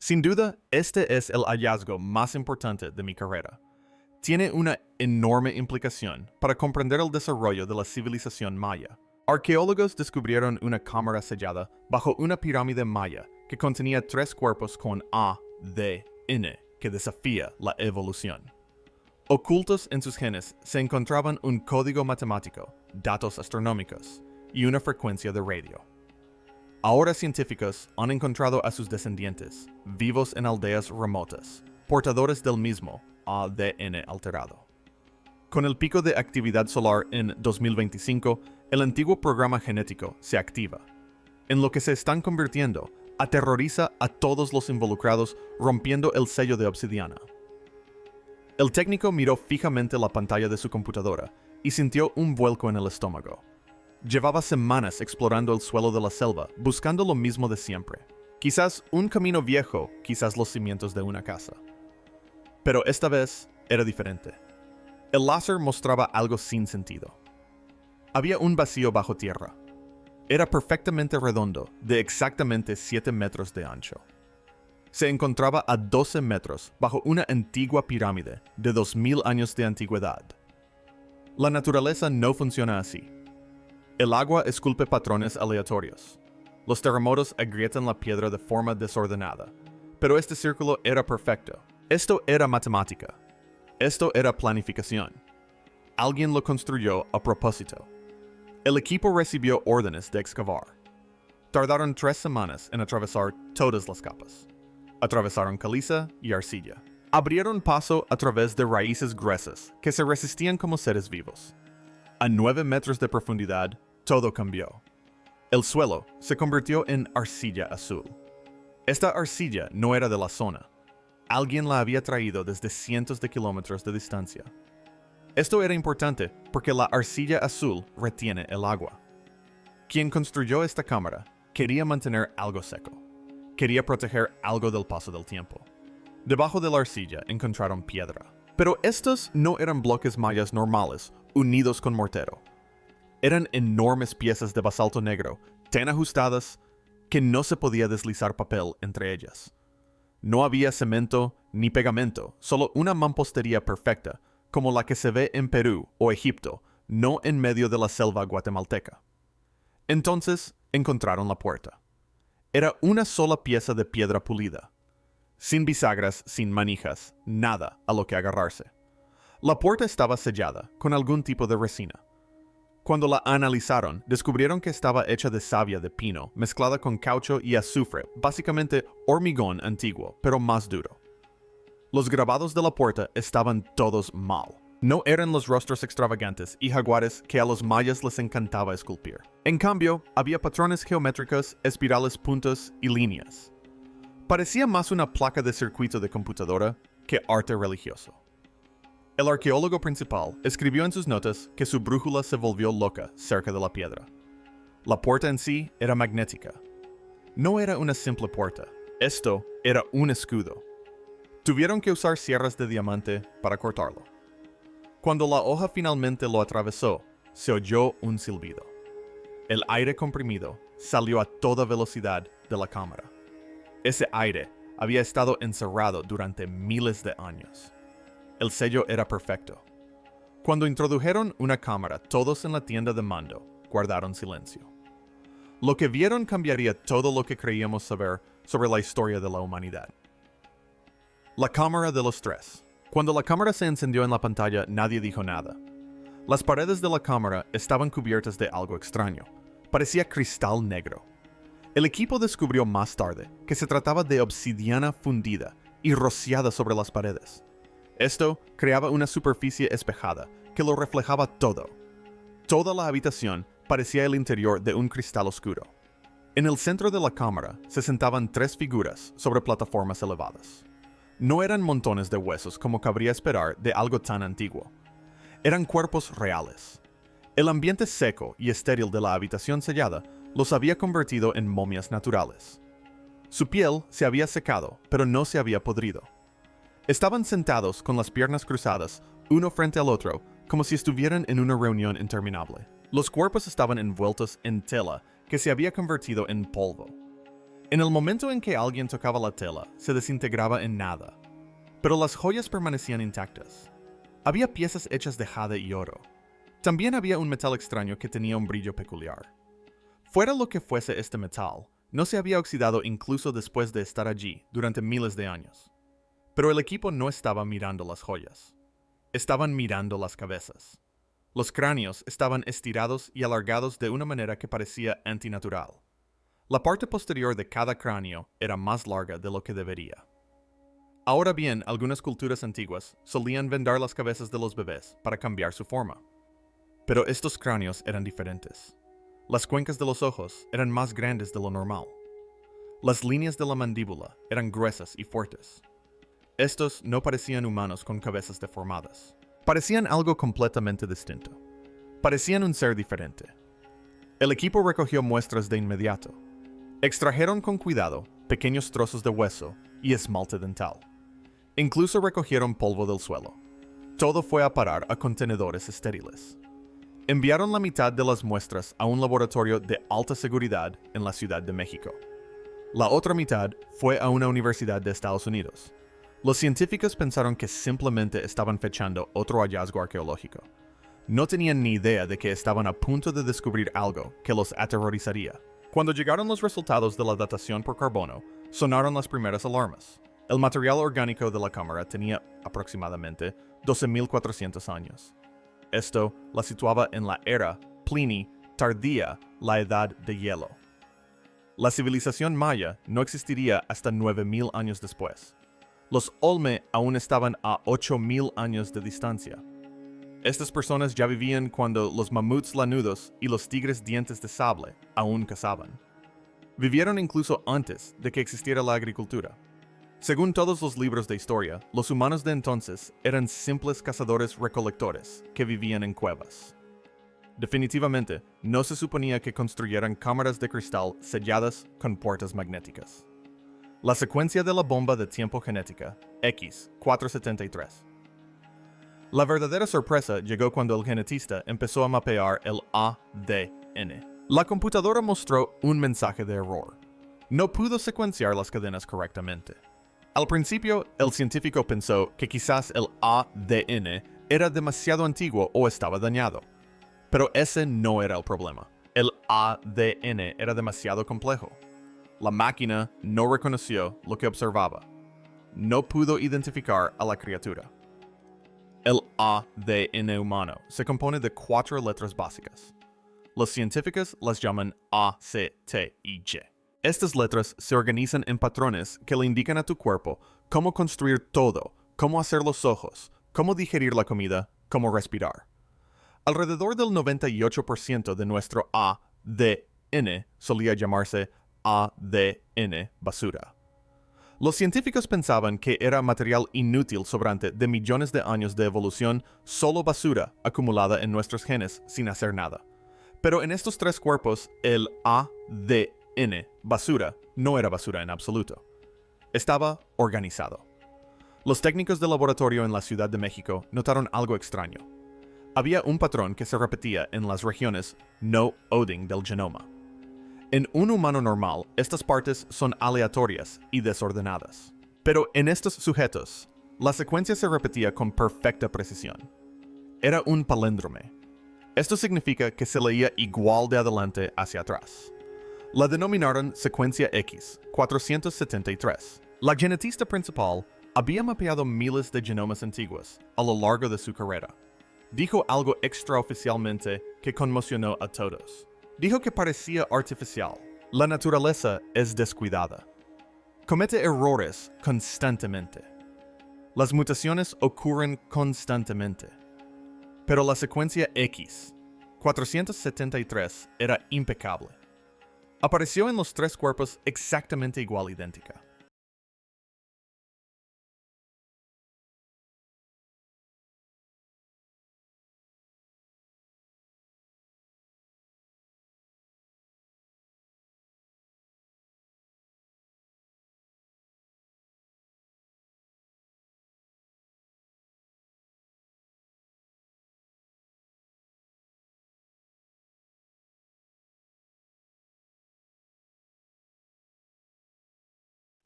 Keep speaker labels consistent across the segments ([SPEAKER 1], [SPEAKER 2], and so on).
[SPEAKER 1] Sin duda, este es el hallazgo más importante de mi carrera. Tiene una enorme implicación para comprender el desarrollo de la civilización maya. Arqueólogos descubrieron una cámara sellada bajo una pirámide maya que contenía 3 cuerpos con A, D, N, que desafía la evolución. Ocultos en sus genes se encontraban un código matemático, datos astronómicos y una frecuencia de radio. Ahora científicos han encontrado a sus descendientes, vivos en aldeas remotas, portadores del mismo ADN alterado. Con el pico de actividad solar en 2025, el antiguo programa genético se activa. En lo que se están convirtiendo, aterroriza a todos los involucrados rompiendo el sello de obsidiana. El técnico miró fijamente la pantalla de su computadora y sintió un vuelco en el estómago. Llevaba semanas explorando el suelo de la selva, buscando lo mismo de siempre. Quizás un camino viejo, quizás los cimientos de una casa. Pero esta vez era diferente. El láser mostraba algo sin sentido. Había un vacío bajo tierra. Era perfectamente redondo, de exactamente 7 metros de ancho. Se encontraba a 12 metros bajo una antigua pirámide de 2000 años de antigüedad. La naturaleza no funciona así. El agua esculpe patrones aleatorios. Los terremotos agrietan la piedra de forma desordenada. Pero este círculo era perfecto. Esto era matemática. Esto era planificación. Alguien lo construyó a propósito. El equipo recibió órdenes de excavar. Tardaron 3 semanas en atravesar todas las capas. Atravesaron caliza y arcilla. Abrieron paso a través de raíces gruesas que se resistían como seres vivos. A 9 metros de profundidad, todo cambió. El suelo se convirtió en arcilla azul. Esta arcilla no era de la zona. Alguien la había traído desde cientos de kilómetros de distancia. Esto era importante porque la arcilla azul retiene el agua. Quien construyó esta cámara quería mantener algo seco. Quería proteger algo del paso del tiempo. Debajo de la arcilla encontraron piedra. Pero estos no eran bloques mayas normales, unidos con mortero. Eran enormes piezas de basalto negro, tan ajustadas que no se podía deslizar papel entre ellas. No había cemento ni pegamento, solo una mampostería perfecta, como la que se ve en Perú o Egipto, no en medio de la selva guatemalteca. Entonces encontraron la puerta. Era una sola pieza de piedra pulida. Sin bisagras, sin manijas, nada a lo que agarrarse. La puerta estaba sellada con algún tipo de resina. Cuando la analizaron, descubrieron que estaba hecha de savia de pino mezclada con caucho y azufre, básicamente hormigón antiguo, pero más duro. Los grabados de la puerta estaban todos mal. No eran los rostros extravagantes y jaguares que a los mayas les encantaba esculpir. En cambio, había patrones geométricos, espirales, puntos y líneas. Parecía más una placa de circuito de computadora que arte religioso. El arqueólogo principal escribió en sus notas que su brújula se volvió loca cerca de la piedra. La puerta en sí era magnética. No era una simple puerta. Esto era un escudo. Tuvieron que usar sierras de diamante para cortarlo. Cuando la hoja finalmente lo atravesó, se oyó un silbido. El aire comprimido salió a toda velocidad de la cámara. Ese aire había estado encerrado durante miles de años. El sello era perfecto. Cuando introdujeron una cámara, todos en la tienda de mando guardaron silencio. Lo que vieron cambiaría todo lo que creíamos saber sobre la historia de la humanidad. La cámara de los 3. Cuando la cámara se encendió en la pantalla, nadie dijo nada. Las paredes de la cámara estaban cubiertas de algo extraño. Parecía cristal negro. El equipo descubrió más tarde que se trataba de obsidiana fundida y rociada sobre las paredes. Esto creaba una superficie espejada que lo reflejaba todo. Toda la habitación parecía el interior de un cristal oscuro. En el centro de la cámara se sentaban 3 figuras sobre plataformas elevadas. No eran montones de huesos como cabría esperar de algo tan antiguo. Eran cuerpos reales. El ambiente seco y estéril de la habitación sellada los había convertido en momias naturales. Su piel se había secado, pero no se había podrido. Estaban sentados con las piernas cruzadas, uno frente al otro, como si estuvieran en una reunión interminable. Los cuerpos estaban envueltos en tela que se había convertido en polvo. En el momento en que alguien tocaba la tela, se desintegraba en nada, pero las joyas permanecían intactas. Había piezas hechas de jade y oro. También había un metal extraño que tenía un brillo peculiar. Fuera lo que fuese este metal, no se había oxidado incluso después de estar allí durante miles de años. Pero el equipo no estaba mirando las joyas. Estaban mirando las cabezas. Los cráneos estaban estirados y alargados de una manera que parecía antinatural. La parte posterior de cada cráneo era más larga de lo que debería. Ahora bien, algunas culturas antiguas solían vendar las cabezas de los bebés para cambiar su forma. Pero estos cráneos eran diferentes. Las cuencas de los ojos eran más grandes de lo normal. Las líneas de la mandíbula eran gruesas y fuertes. Estos no parecían humanos con cabezas deformadas. Parecían algo completamente distinto. Parecían un ser diferente. El equipo recogió muestras de inmediato. Extrajeron con cuidado pequeños trozos de hueso y esmalte dental. Incluso recogieron polvo del suelo. Todo fue a parar a contenedores estériles. Enviaron la mitad de las muestras a un laboratorio de alta seguridad en la Ciudad de México. La otra mitad fue a una universidad de Estados Unidos. Los científicos pensaron que simplemente estaban fechando otro hallazgo arqueológico. No tenían ni idea de que estaban a punto de descubrir algo que los aterrorizaría. Cuando llegaron los resultados de la datación por carbono, sonaron las primeras alarmas. El material orgánico de la cámara tenía aproximadamente 12.400 años. Esto la situaba en la era Pliny tardía, la edad de hielo. La civilización maya no existiría hasta 9.000 años después. Los Olme aún estaban a 8.000 años de distancia. Estas personas ya vivían cuando los mamuts lanudos y los tigres dientes de sable aún cazaban. Vivieron incluso antes de que existiera la agricultura. Según todos los libros de historia, los humanos de entonces eran simples cazadores-recolectores que vivían en cuevas. Definitivamente, no se suponía que construyeran cámaras de cristal selladas con puertas magnéticas. La secuencia de la bomba de tiempo genética, X473. La verdadera sorpresa llegó cuando el genetista empezó a mapear el ADN. La computadora mostró un mensaje de error. No pudo secuenciar las cadenas correctamente. Al principio, el científico pensó que quizás el ADN era demasiado antiguo o estaba dañado. Pero ese no era el problema. El ADN era demasiado complejo. La máquina no reconoció lo que observaba. No pudo identificar a la criatura. El ADN humano se compone de 4 letras básicas. Los científicos las llaman A, C, T y Y. Estas letras se organizan en patrones que le indican a tu cuerpo cómo construir todo, cómo hacer los ojos, cómo digerir la comida, cómo respirar. Alrededor del 98% de nuestro ADN solía llamarse ADN basura. Los científicos pensaban que era material inútil sobrante de millones de años de evolución, solo basura acumulada en nuestros genes sin hacer nada. Pero en estos 3 cuerpos, el ADN basura no era basura en absoluto. Estaba organizado. Los técnicos de laboratorio en la Ciudad de México notaron algo extraño. Había un patrón que se repetía en las regiones no coding del genoma. En un humano normal, estas partes son aleatorias y desordenadas. Pero en estos sujetos, la secuencia se repetía con perfecta precisión. Era un palíndrome. Esto significa que se leía igual de adelante hacia atrás. La denominaron secuencia X473. La genetista principal había mapeado miles de genomas antiguos a lo largo de su carrera. Dijo algo extraoficialmente que conmocionó a todos. Dijo que parecía artificial. La naturaleza es descuidada. Comete errores constantemente. Las mutaciones ocurren constantemente. Pero la secuencia X473 era impecable. Apareció en los 3 cuerpos exactamente igual idéntica.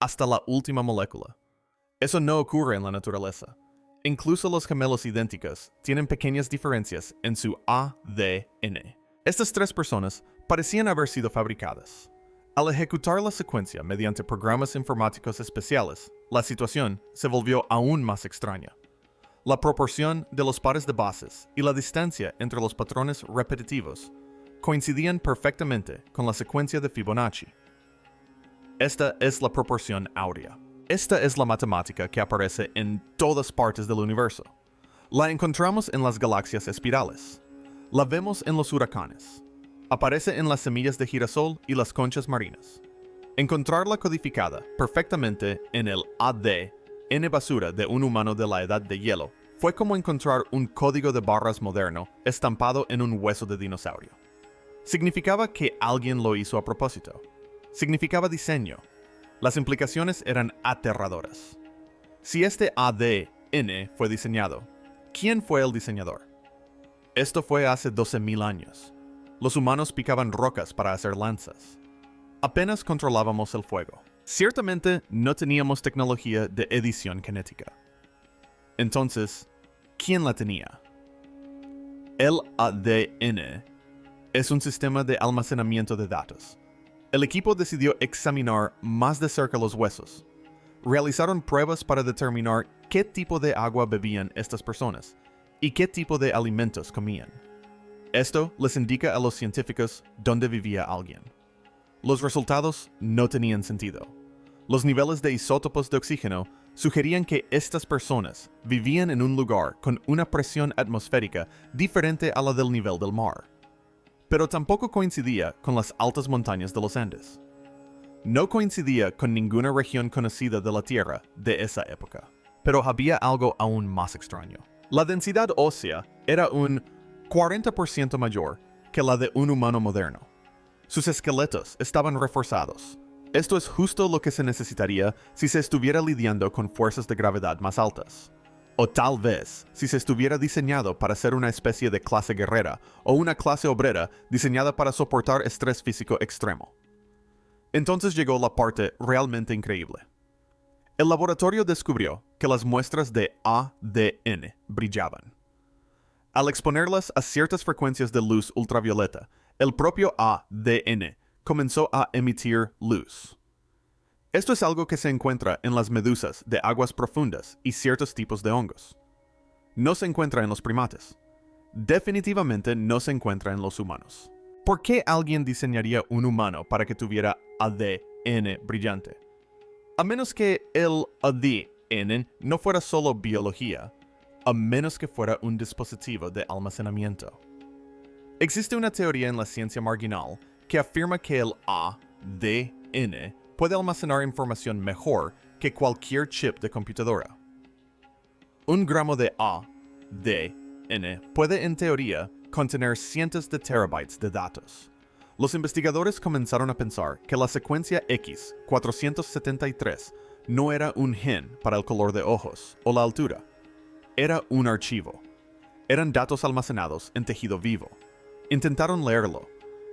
[SPEAKER 1] hasta la última molécula. Eso no ocurre en la naturaleza. Incluso los gemelos idénticos tienen pequeñas diferencias en su ADN. Estas tres personas parecían haber sido fabricadas. Al ejecutar la secuencia mediante programas informáticos especiales, la situación se volvió aún más extraña. La proporción de los pares de bases y la distancia entre los patrones repetitivos coincidían perfectamente con la secuencia de Fibonacci. Esta es la proporción áurea. Esta es la matemática que aparece en todas partes del universo. La encontramos en las galaxias espirales. La vemos en los huracanes. Aparece en las semillas de girasol y las conchas marinas. Encontrarla codificada perfectamente en el ADN basura de un humano de la edad de hielo fue como encontrar un código de barras moderno estampado en un hueso de dinosaurio. Significaba que alguien lo hizo a propósito. Significaba diseño. Las implicaciones eran aterradoras. Si este ADN fue diseñado, ¿quién fue el diseñador? Esto fue hace 12.000 años. Los humanos picaban rocas para hacer lanzas. Apenas controlábamos el fuego. Ciertamente no teníamos tecnología de edición genética. Entonces, ¿quién la tenía? El ADN es un sistema de almacenamiento de datos. El equipo decidió examinar más de cerca los huesos. Realizaron pruebas para determinar qué tipo de agua bebían estas personas y qué tipo de alimentos comían. Esto les indica a los científicos dónde vivía alguien. Los resultados no tenían sentido. Los niveles de isótopos de oxígeno sugerían que estas personas vivían en un lugar con una presión atmosférica diferente a la del nivel del mar. Pero tampoco coincidía con las altas montañas de los Andes. No coincidía con ninguna región conocida de la Tierra de esa época. Pero había algo aún más extraño. La densidad ósea era un 40% mayor que la de un humano moderno. Sus esqueletos estaban reforzados. Esto es justo lo que se necesitaría si se estuviera lidiando con fuerzas de gravedad más altas. O tal vez si se estuviera diseñado para ser una especie de clase guerrera o una clase obrera diseñada para soportar estrés físico extremo. Entonces llegó la parte realmente increíble. El laboratorio descubrió que las muestras de ADN brillaban. Al exponerlas a ciertas frecuencias de luz ultravioleta, el propio ADN comenzó a emitir luz. Esto es algo que se encuentra en las medusas de aguas profundas y ciertos tipos de hongos. No se encuentra en los primates. Definitivamente no se encuentra en los humanos. ¿Por qué alguien diseñaría un humano para que tuviera ADN brillante? A menos que el ADN no fuera solo biología, a menos que fuera un dispositivo de almacenamiento. Existe una teoría en la ciencia marginal que afirma que el ADN puede almacenar información mejor que cualquier chip de computadora. Un gramo de ADN puede, en teoría, contener cientos de terabytes de datos. Los investigadores comenzaron a pensar que la secuencia X473 no era un gen para el color de ojos o la altura. Era un archivo. Eran datos almacenados en tejido vivo. Intentaron leerlo.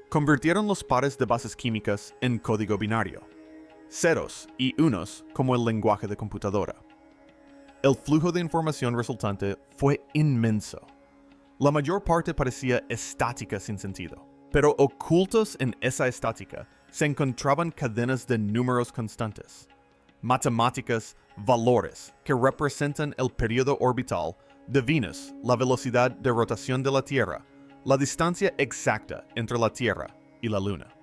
[SPEAKER 1] Convirtieron los pares de bases químicas en código binario. Ceros y unos como el lenguaje de computadora. El flujo de información resultante fue inmenso. La mayor parte parecía estática sin sentido. Pero ocultos en esa estática se encontraban cadenas de números constantes. Matemáticas, valores que representan el periodo orbital de Venus, la velocidad de rotación de la Tierra, la distancia exacta entre la Tierra y la Luna.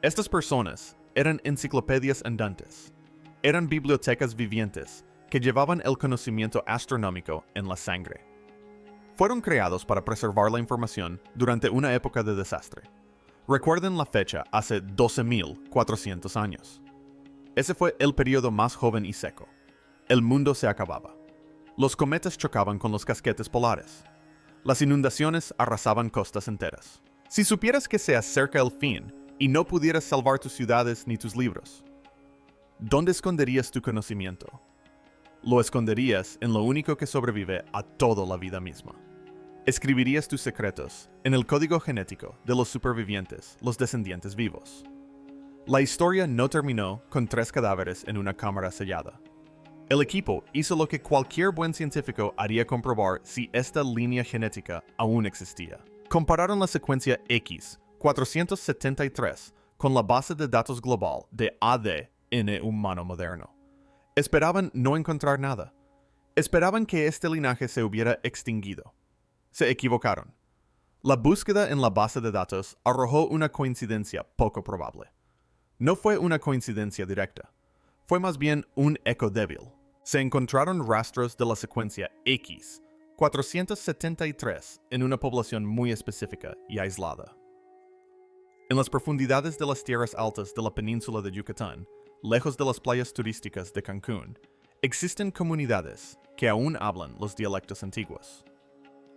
[SPEAKER 1] Estas personas eran enciclopedias andantes. Eran bibliotecas vivientes que llevaban el conocimiento astronómico en la sangre. Fueron creados para preservar la información durante una época de desastre. Recuerden la fecha hace 12.400 años. Ese fue el periodo más joven y seco. El mundo se acababa. Los cometas chocaban con los casquetes polares. Las inundaciones arrasaban costas enteras. Si supieras que se acerca el fin y no pudieras salvar tus ciudades ni tus libros, ¿dónde esconderías tu conocimiento? Lo esconderías en lo único que sobrevive a toda la vida misma. Escribirías tus secretos en el código genético de los supervivientes, los descendientes vivos. La historia no terminó con 3 cadáveres en una cámara sellada. El equipo hizo lo que cualquier buen científico haría comprobar si esta línea genética aún existía. Compararon la secuencia X473 con la base de datos global de ADN humano moderno. Esperaban no encontrar nada. Esperaban que este linaje se hubiera extinguido. Se equivocaron. La búsqueda en la base de datos arrojó una coincidencia poco probable. No fue una coincidencia directa. Fue más bien un eco débil. Se encontraron rastros de la secuencia X473 en una población muy específica y aislada. En las profundidades de las tierras altas de la península de Yucatán, lejos de las playas turísticas de Cancún, existen comunidades que aún hablan los dialectos antiguos.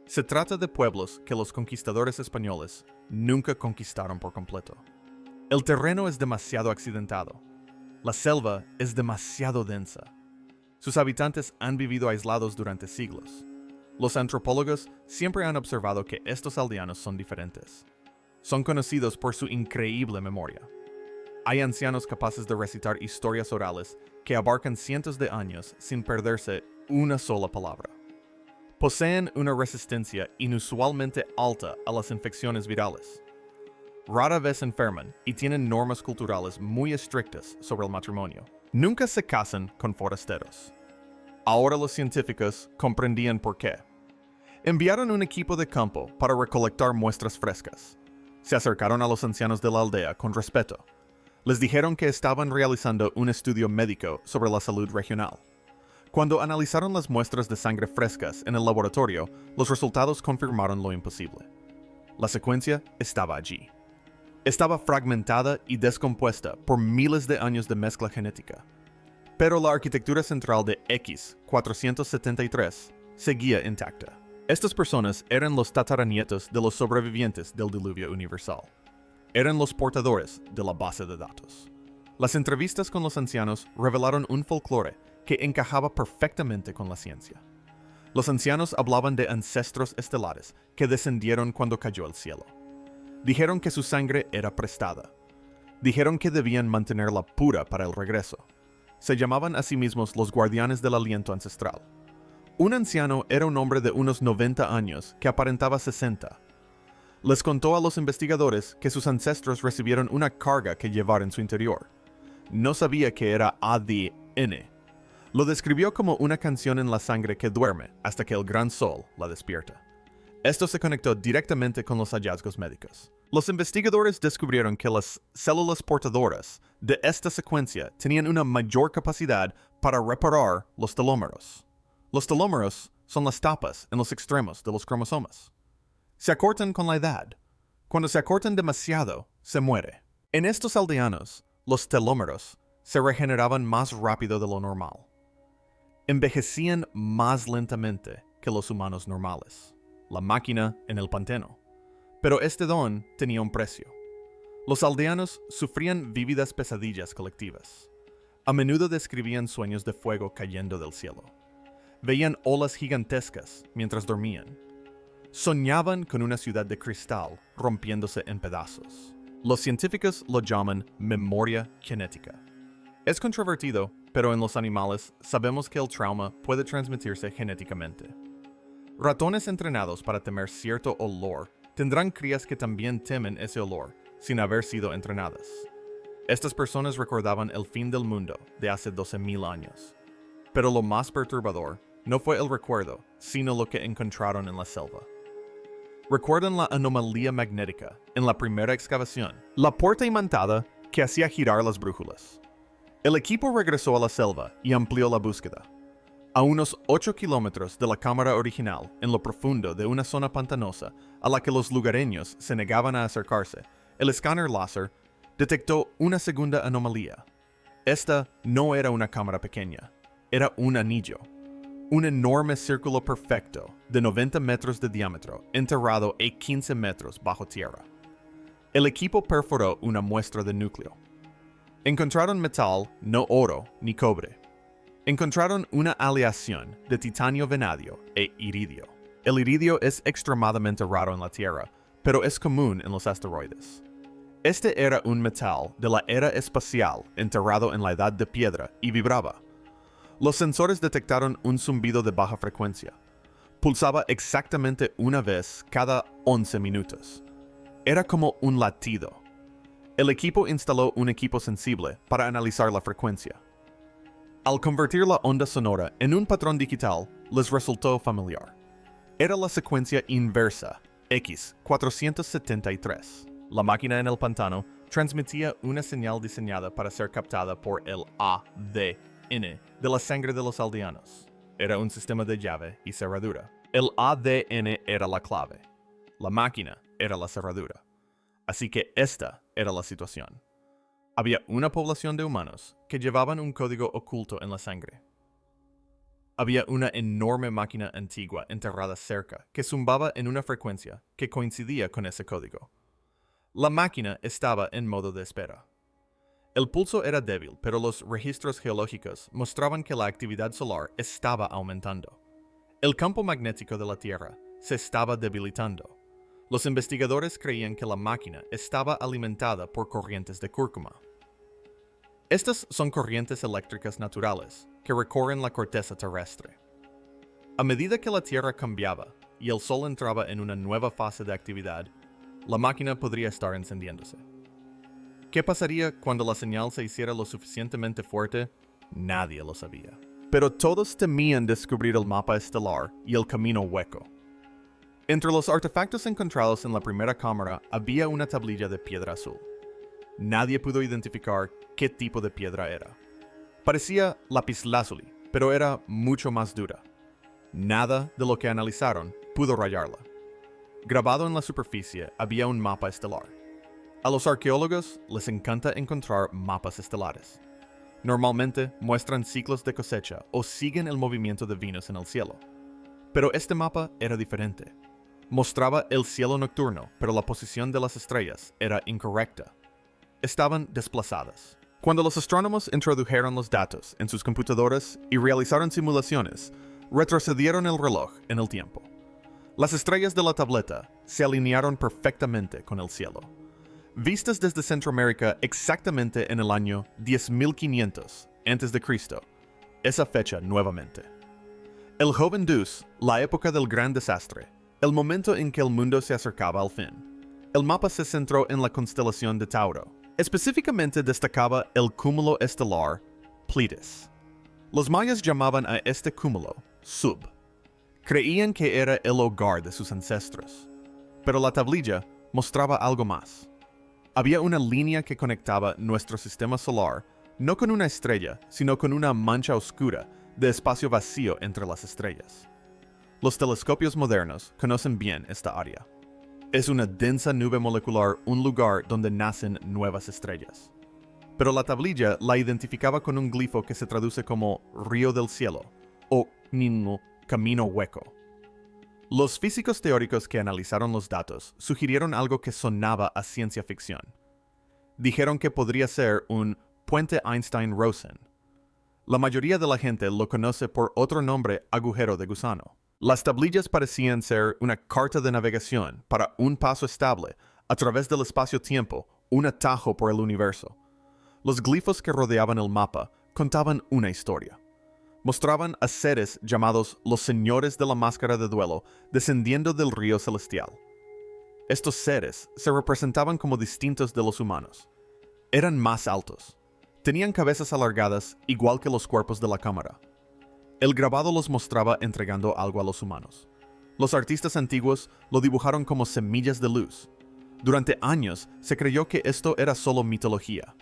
[SPEAKER 1] Se trata de pueblos que los conquistadores españoles nunca conquistaron por completo. El terreno es demasiado accidentado. La selva es demasiado densa. Sus habitantes han vivido aislados durante siglos. Los antropólogos siempre han observado que estos aldeanos son diferentes. Son conocidos por su increíble memoria. Hay ancianos capaces de recitar historias orales que abarcan cientos de años sin perderse una sola palabra. Poseen una resistencia inusualmente alta a las infecciones virales. Rara vez enferman y tienen normas culturales muy estrictas sobre el matrimonio. Nunca se casan con forasteros. Ahora los científicos comprendían por qué. Enviaron un equipo de campo para recolectar muestras frescas. Se acercaron a los ancianos de la aldea con respeto. Les dijeron que estaban realizando un estudio médico sobre la salud regional. Cuando analizaron las muestras de sangre frescas en el laboratorio, los resultados confirmaron lo imposible. La secuencia estaba allí. Estaba fragmentada y descompuesta por miles de años de mezcla genética. Pero la arquitectura central de X473 seguía intacta. Estas personas eran los tataranietos de los sobrevivientes del diluvio universal. Eran los portadores de la base de datos. Las entrevistas con los ancianos revelaron un folclore que encajaba perfectamente con la ciencia. Los ancianos hablaban de ancestros estelares que descendieron cuando cayó el cielo. Dijeron que su sangre era prestada. Dijeron que debían mantenerla pura para el regreso. Se llamaban a sí mismos los guardianes del aliento ancestral. Un anciano era un hombre de unos 90 años que aparentaba 60. Les contó a los investigadores que sus ancestros recibieron una carga que llevar en su interior. No sabía que era ADN. Lo describió como una canción en la sangre que duerme hasta que el gran sol la despierta. Esto se conectó directamente con los hallazgos médicos. Los investigadores descubrieron que las células portadoras de esta secuencia tenían una mayor capacidad para reparar los telómeros. Los telómeros son las tapas en los extremos de los cromosomas. Se acortan con la edad. Cuando se acortan demasiado, se muere. En estos aldeanos, los telómeros se regeneraban más rápido de lo normal. Envejecían más lentamente que los humanos normales. La máquina en el pantano. Pero este don tenía un precio. Los aldeanos sufrían vívidas pesadillas colectivas. A menudo describían sueños de fuego cayendo del cielo. Veían olas gigantescas mientras dormían. Soñaban con una ciudad de cristal rompiéndose en pedazos. Los científicos lo llaman memoria genética. Es controvertido, pero en los animales sabemos que el trauma puede transmitirse genéticamente. Ratones entrenados para temer cierto olor tendrán crías que también temen ese olor, sin haber sido entrenadas. Estas personas recordaban el fin del mundo de hace 12,000 años. Pero lo más perturbador no fue el recuerdo, sino lo que encontraron en la selva. Recuerdan la anomalía magnética en la primera excavación, la puerta imantada que hacía girar las brújulas. El equipo regresó a la selva y amplió la búsqueda. A unos 8 kilómetros de la cámara original, en lo profundo de una zona pantanosa a la que los lugareños se negaban a acercarse, el escáner láser detectó una segunda anomalía. Esta no era una cámara pequeña, era un anillo. Un enorme círculo perfecto de 90 metros de diámetro, enterrado a 15 metros bajo tierra. El equipo perforó una muestra de núcleo. Encontraron metal, no oro ni cobre. Encontraron una aleación de titanio vanadio e iridio. El iridio es extremadamente raro en la Tierra, pero es común en los asteroides. Este era un metal de la era espacial enterrado en la edad de piedra y vibraba. Los sensores detectaron un zumbido de baja frecuencia. Pulsaba exactamente una vez cada 11 minutos. Era como un latido. El equipo instaló un equipo sensible para analizar la frecuencia. Al convertir la onda sonora en un patrón digital, les resultó familiar. Era la secuencia inversa, X473. La máquina en el pantano transmitía una señal diseñada para ser captada por el ADN de la sangre de los aldeanos. Era un sistema de llave y cerradura. El ADN era la clave. La máquina era la cerradura. Así que esta era la situación. Había una población de humanos que llevaban un código oculto en la sangre. Había una enorme máquina antigua enterrada cerca que zumbaba en una frecuencia que coincidía con ese código. La máquina estaba en modo de espera. El pulso era débil, pero los registros geológicos mostraban que la actividad solar estaba aumentando. El campo magnético de la Tierra se estaba debilitando. Los investigadores creían que la máquina estaba alimentada por corrientes de cúrcuma. Estas son corrientes eléctricas naturales que recorren la corteza terrestre. A medida que la Tierra cambiaba y el Sol entraba en una nueva fase de actividad, la máquina podría estar encendiéndose. ¿Qué pasaría cuando la señal se hiciera lo suficientemente fuerte? Nadie lo sabía. Pero todos temían descubrir el mapa estelar y el camino hueco. Entre los artefactos encontrados en la primera cámara había una tablilla de piedra azul. Nadie pudo identificar qué tipo de piedra era. Parecía lapislázuli, pero era mucho más dura. Nada de lo que analizaron pudo rayarla. Grabado en la superficie había un mapa estelar. A los arqueólogos les encanta encontrar mapas estelares. Normalmente muestran ciclos de cosecha o siguen el movimiento de Venus en el cielo. Pero este mapa era diferente. Mostraba el cielo nocturno, pero la posición de las estrellas era incorrecta. Estaban desplazadas. Cuando los astrónomos introdujeron los datos en sus computadoras y realizaron simulaciones, retrocedieron el reloj en el tiempo. Las estrellas de la tableta se alinearon perfectamente con el cielo. Vistas desde Centroamérica exactamente en el año 10.500 a.C., esa fecha nuevamente. El joven Dus, la época del gran desastre, el momento en que el mundo se acercaba al fin. El mapa se centró en la constelación de Tauro. Específicamente destacaba el cúmulo estelar Pleiades. Los mayas llamaban a este cúmulo Sub. Creían que era el hogar de sus ancestros. Pero la tablilla mostraba algo más. Había una línea que conectaba nuestro sistema solar no con una estrella, sino con una mancha oscura de espacio vacío entre las estrellas. Los telescopios modernos conocen bien esta área. Es una densa nube molecular, un lugar donde nacen nuevas estrellas. Pero la tablilla la identificaba con un glifo que se traduce como Río del Cielo o Ninu, Camino Hueco. Los físicos teóricos que analizaron los datos sugirieron algo que sonaba a ciencia ficción. Dijeron que podría ser un puente Einstein-Rosen. La mayoría de la gente lo conoce por otro nombre, agujero de gusano. Las tablillas parecían ser una carta de navegación para un paso estable a través del espacio-tiempo, un atajo por el universo. Los glifos que rodeaban el mapa contaban una historia. Mostraban a seres llamados los Señores de la Máscara de Duelo descendiendo del río celestial. Estos seres se representaban como distintos de los humanos. Eran más altos. Tenían cabezas alargadas igual que los cuerpos de la cámara. El grabado los mostraba entregando algo a los humanos. Los artistas antiguos lo dibujaron como semillas de luz. Durante años se creyó que esto era solo mitología.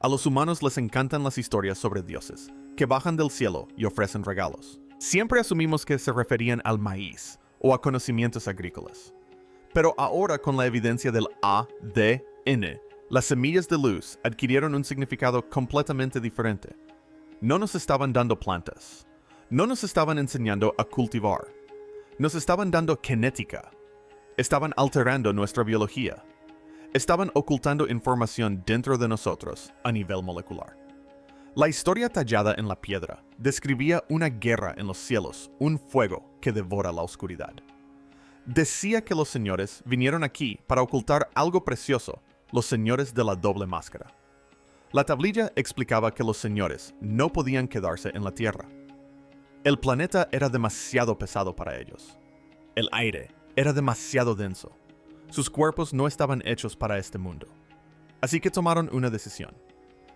[SPEAKER 1] A los humanos les encantan las historias sobre dioses, que bajan del cielo y ofrecen regalos. Siempre asumimos que se referían al maíz o a conocimientos agrícolas. Pero ahora con la evidencia del ADN, las semillas de luz adquirieron un significado completamente diferente. No nos estaban dando plantas. No nos estaban enseñando a cultivar. Nos estaban dando genética. Estaban alterando nuestra biología. Estaban ocultando información dentro de nosotros a nivel molecular. La historia tallada en la piedra describía una guerra en los cielos, un fuego que devora la oscuridad. Decía que los señores vinieron aquí para ocultar algo precioso, los señores de la doble máscara. La tablilla explicaba que los señores no podían quedarse en la Tierra. El planeta era demasiado pesado para ellos. El aire era demasiado denso. Sus cuerpos no estaban hechos para este mundo. Así que tomaron una decisión.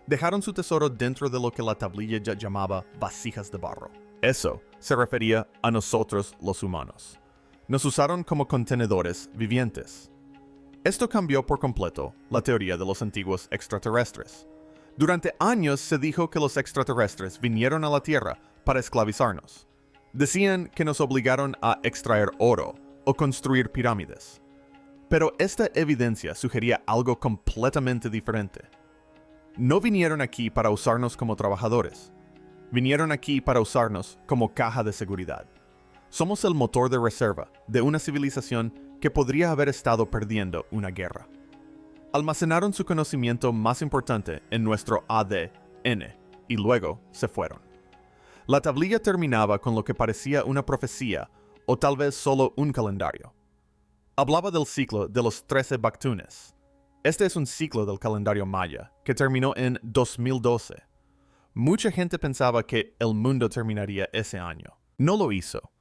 [SPEAKER 1] Dejaron su tesoro dentro de lo que la tablilla ya llamaba vasijas de barro. Eso se refería a nosotros los humanos. Nos usaron como contenedores vivientes. Esto cambió por completo la teoría de los antiguos extraterrestres. Durante años se dijo que los extraterrestres vinieron a la Tierra para esclavizarnos. Decían que nos obligaron a extraer oro o construir pirámides. Pero esta evidencia sugería algo completamente diferente. No vinieron aquí para usarnos como trabajadores. Vinieron aquí para usarnos como caja de seguridad. Somos el motor de reserva de una civilización que podría haber estado perdiendo una guerra. Almacenaron su conocimiento más importante en nuestro ADN y luego se fueron. La tablilla terminaba con lo que parecía una profecía o tal vez solo un calendario. Hablaba del ciclo de los 13 Bactunes. Este es un ciclo del calendario maya que terminó en 2012. Mucha gente pensaba que el mundo terminaría ese año. No lo hizo.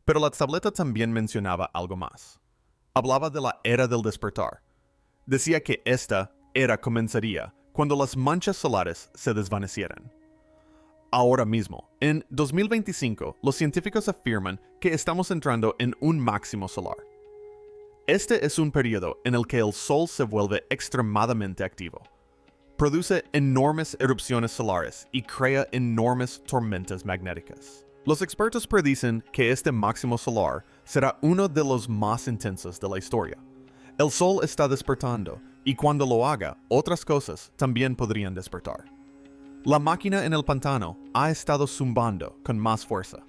[SPEAKER 1] Pero la tableta también mencionaba algo más. Hablaba de la era del despertar. Decía que esta era comenzaría cuando las manchas solares se desvanecieran. Ahora mismo, en 2025, los científicos afirman que estamos entrando en un máximo solar. Este es un periodo en el que el Sol se vuelve extremadamente activo. Produce enormes erupciones solares y crea enormes tormentas magnéticas. Los expertos predicen que este máximo solar será uno de los más intensos de la historia. El Sol está despertando y cuando lo haga, otras cosas también podrían despertar. La máquina en el pantano ha estado zumbando con más fuerza.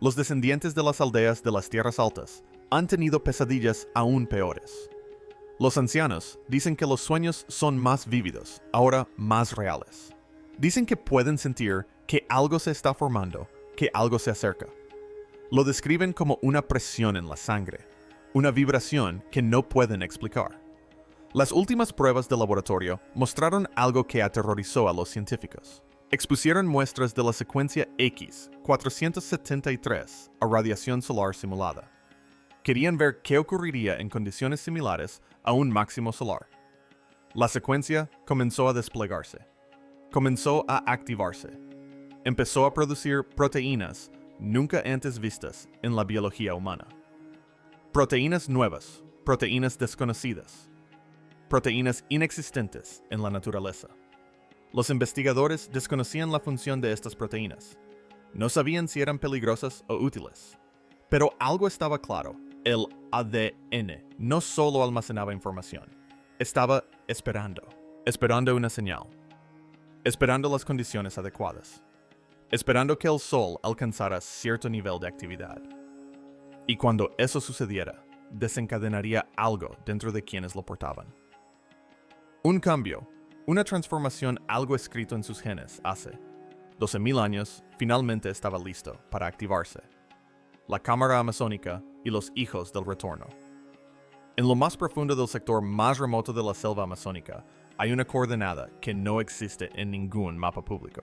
[SPEAKER 1] Los descendientes de las aldeas de las tierras altas han tenido pesadillas aún peores. Los ancianos dicen que los sueños son más vívidos, ahora más reales. Dicen que pueden sentir que algo se está formando, que algo se acerca. Lo describen como una presión en la sangre, una vibración que no pueden explicar. Las últimas pruebas de laboratorio mostraron algo que aterrorizó a los científicos. Expusieron muestras de la secuencia X473 a radiación solar simulada. Querían ver qué ocurriría en condiciones similares a un máximo solar. La secuencia comenzó a desplegarse. Comenzó a activarse. Empezó a producir proteínas nunca antes vistas en la biología humana. Proteínas nuevas, proteínas desconocidas, proteínas inexistentes en la naturaleza. Los investigadores desconocían la función de estas proteínas. No sabían si eran peligrosas o útiles. Pero algo estaba claro. El ADN no solo almacenaba información. Estaba esperando una señal. Esperando las condiciones adecuadas. Esperando que el Sol alcanzara cierto nivel de actividad. Y cuando eso sucediera, desencadenaría algo dentro de quienes lo portaban. Un cambio, una transformación, algo escrito en sus genes hace 12,000 años, finalmente estaba listo para activarse. La cámara amazónica y los hijos del retorno. En lo más profundo del sector más remoto de la selva amazónica, hay una coordenada que no existe en ningún mapa público.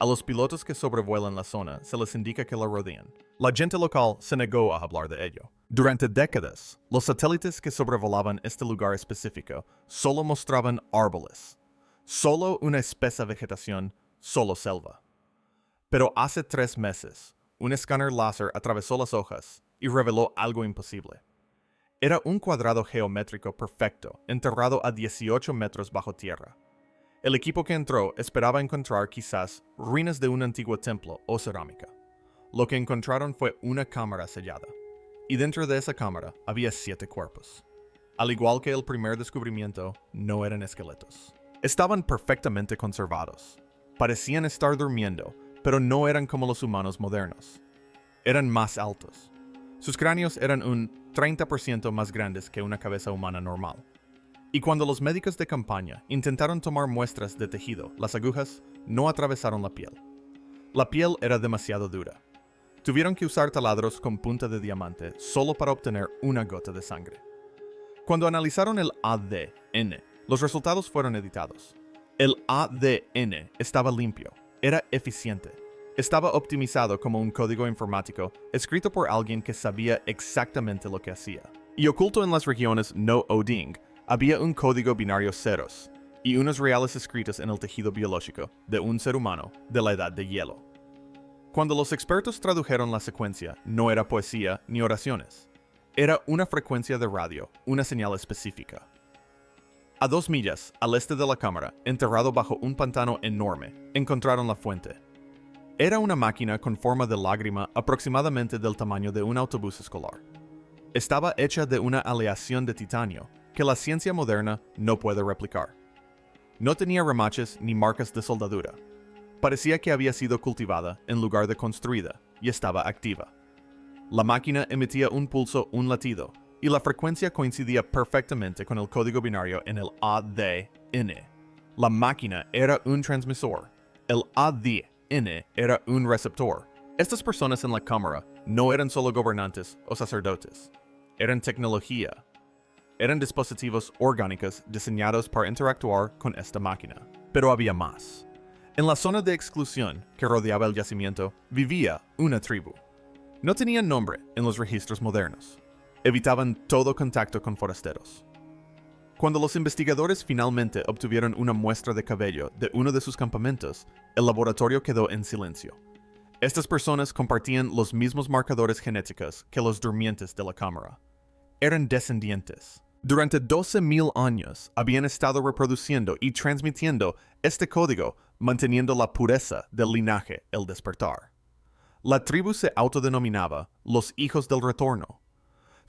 [SPEAKER 1] A los pilotos que sobrevuelan la zona se les indica que la rodean. La gente local se negó a hablar de ello. Durante décadas, los satélites que sobrevolaban este lugar específico solo mostraban árboles. Solo una espesa vegetación, solo selva. Pero hace 3 meses, un escáner láser atravesó las hojas y reveló algo imposible. Era un cuadrado geométrico perfecto, enterrado a 18 metros bajo tierra. El equipo que entró esperaba encontrar quizás ruinas de un antiguo templo o cerámica. Lo que encontraron fue una cámara sellada. Y dentro de esa cámara había 7 cuerpos. Al igual que el primer descubrimiento, no eran esqueletos. Estaban perfectamente conservados. Parecían estar durmiendo, pero no eran como los humanos modernos. Eran más altos. Sus cráneos eran un 30% más grandes que una cabeza humana normal. Y cuando los médicos de campaña intentaron tomar muestras de tejido, las agujas no atravesaron la piel. La piel era demasiado dura. Tuvieron que usar taladros con punta de diamante solo para obtener una gota de sangre. Cuando analizaron el ADN, Los resultados fueron editados. El ADN estaba limpio, era eficiente, estaba optimizado como un código informático escrito por alguien que sabía exactamente lo que hacía. Y oculto en las regiones no Oding había un código binario ceros y unos reales escritos en el tejido biológico de un ser humano de la edad de hielo. Cuando los expertos tradujeron la secuencia, no era poesía ni oraciones. Era una frecuencia de radio, una señal específica. A 2 millas al este de la cámara, enterrado bajo un pantano enorme, encontraron la fuente. Era una máquina con forma de lágrima aproximadamente del tamaño de un autobús escolar. Estaba hecha de una aleación de titanio que la ciencia moderna no puede replicar. No tenía remaches ni marcas de soldadura. Parecía que había sido cultivada en lugar de construida y estaba activa. La máquina emitía un pulso, un latido, y la frecuencia coincidía perfectamente con el código binario en el ADN. La máquina era un transmisor. El ADN era un receptor. Estas personas en la cámara no eran solo gobernantes o sacerdotes. Eran tecnología. Eran dispositivos orgánicos diseñados para interactuar con esta máquina. Pero había más. En la zona de exclusión que rodeaba el yacimiento vivía una tribu. No tenían nombre en los registros modernos. Evitaban todo contacto con forasteros. Cuando los investigadores finalmente obtuvieron una muestra de cabello de uno de sus campamentos, el laboratorio quedó en silencio. Estas personas compartían los mismos marcadores genéticos que los durmientes de la cámara. Eran descendientes. Durante 12,000 años habían estado reproduciendo y transmitiendo este código, manteniendo la pureza del linaje, el despertar. La tribu se autodenominaba los hijos del retorno.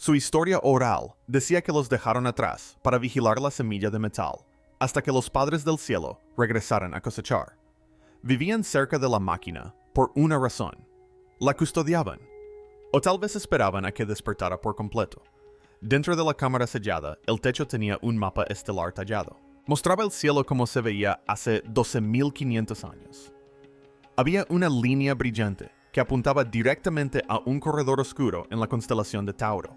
[SPEAKER 1] Su historia oral decía que los dejaron atrás para vigilar la semilla de metal, hasta que los padres del cielo regresaran a cosechar. Vivían cerca de la máquina por una razón. La custodiaban. O tal vez esperaban a que despertara por completo. Dentro de la cámara sellada, el techo tenía un mapa estelar tallado. Mostraba el cielo como se veía hace 12,500 años. Había una línea brillante que apuntaba directamente a un corredor oscuro en la constelación de Tauro.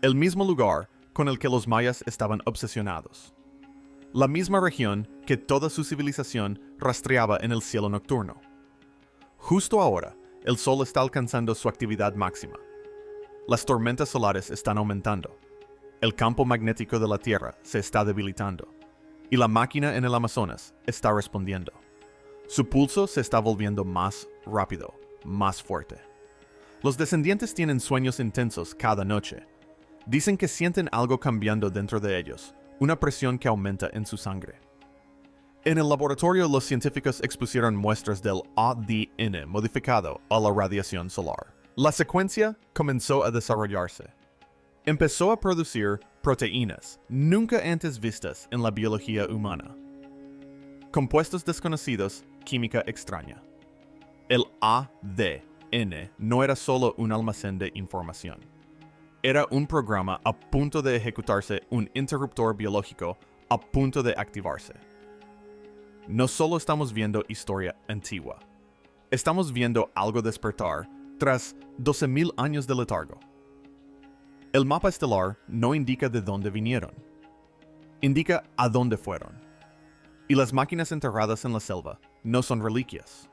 [SPEAKER 1] El mismo lugar con el que los mayas estaban obsesionados. La misma región que toda su civilización rastreaba en el cielo nocturno. Justo ahora, el sol está alcanzando su actividad máxima. Las tormentas solares están aumentando. El campo magnético de la Tierra se está debilitando. Y la máquina en el Amazonas está respondiendo. Su pulso se está volviendo más rápido, más fuerte. Los descendientes tienen sueños intensos cada noche. Dicen que sienten algo cambiando dentro de ellos, una presión que aumenta en su sangre. En el laboratorio, los científicos expusieron muestras del ADN modificado a la radiación solar. La secuencia comenzó a desarrollarse. Empezó a producir proteínas nunca antes vistas en la biología humana. Compuestos desconocidos, química extraña. El ADN no era solo un almacén de información. Era un programa a punto de ejecutarse, un interruptor biológico a punto de activarse. No solo estamos viendo historia antigua. Estamos viendo algo despertar tras 12,000 años de letargo. El mapa estelar no indica de dónde vinieron. Indica a dónde fueron. Y las máquinas enterradas en la selva no son reliquias.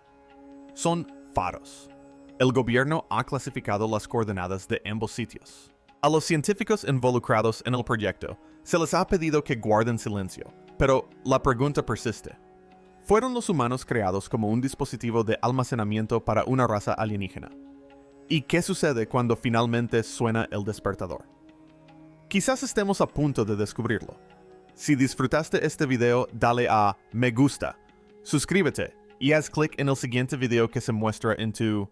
[SPEAKER 1] Son faros. El gobierno ha clasificado las coordenadas de ambos sitios. A los científicos involucrados en el proyecto se les ha pedido que guarden silencio, pero la pregunta persiste. ¿Fueron los humanos creados como un dispositivo de almacenamiento para una raza alienígena? ¿Y qué sucede cuando finalmente suena el despertador? Quizás estemos a punto de descubrirlo. Si disfrutaste este video, dale a me gusta, suscríbete y haz clic en el siguiente video que se muestra en tu